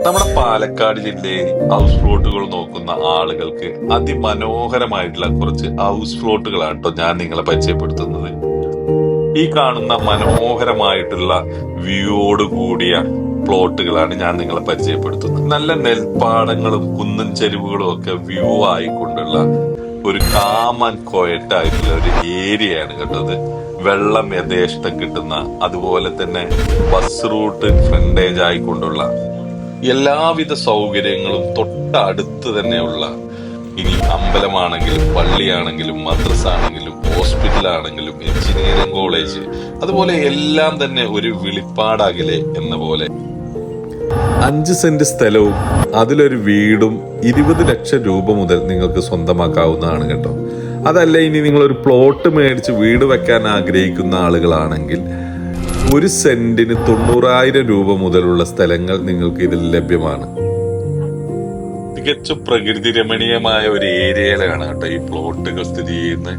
നമ്മുടെ പാലക്കാട് ജില്ലയിൽ ഹൗസ് ഫ്ലോട്ടുകൾ നോക്കുന്ന ആളുകൾക്ക് അതിമനോഹരമായിട്ടുള്ള കുറച്ച് ഹൗസ് ഫ്ലോട്ടുകളാണ് കേട്ടോ ഞാൻ നിങ്ങളെ പരിചയപ്പെടുത്തുന്നത്. ഈ കാണുന്ന മനോഹരമായിട്ടുള്ള വ്യൂയോട് കൂടിയ പ്ലോട്ടുകളാണ് ഞാൻ നിങ്ങളെ പരിചയപ്പെടുത്തുന്നത്. നല്ല നെൽപ്പാടങ്ങളും കുന്നൻ ചെരുവുകളും ഒക്കെ വ്യൂ ആയിക്കൊണ്ടുള്ള ഒരു കാമൻ കോയറ്റായിട്ടുള്ള ഒരു ഏരിയയാണ് കേട്ടത്. വെള്ളം യഥേഷ്ടം കിട്ടുന്ന, അതുപോലെ തന്നെ ബസ് റൂട്ട് ഫ്രണ്ടേജ് ആയിക്കൊണ്ടുള്ള എല്ലാവിധ സൗകര്യങ്ങളും തൊട്ടടുത്ത് തന്നെയുള്ള, ഇനി അമ്പലമാണെങ്കിലും പള്ളിയാണെങ്കിലും മദ്രസ ആണെങ്കിലും ഹോസ്പിറ്റൽ ആണെങ്കിലും എഞ്ചിനീയറിംഗ് കോളേജ്, അതുപോലെ എല്ലാം തന്നെ ഒരു വിളിപ്പാടകലെ എന്ന പോലെ 5 സെന്റ് സ്ഥലവും അതിലൊരു വീടും 20 ലക്ഷം രൂപ മുതൽ നിങ്ങൾക്ക് സ്വന്തമാക്കാവുന്നതാണ് കേട്ടോ. അതല്ല, ഇനി നിങ്ങളൊരു പ്ലോട്ട് മേടിച്ച് വീട് വെക്കാൻ ആഗ്രഹിക്കുന്ന ആളുകളാണെങ്കിൽ 1 സെന്റിന് 90,000 രൂപ മുതലുള്ള സ്ഥലങ്ങൾ നിങ്ങൾക്ക് ഇതിൽ ലഭ്യമാണ്. തികച്ചും പ്രകൃതി രമണീയമായ ഒരു ഏരിയയിലാണ് കേട്ടോ ഈ പ്ലോട്ടുകൾ സ്ഥിതി ചെയ്യുന്നത്.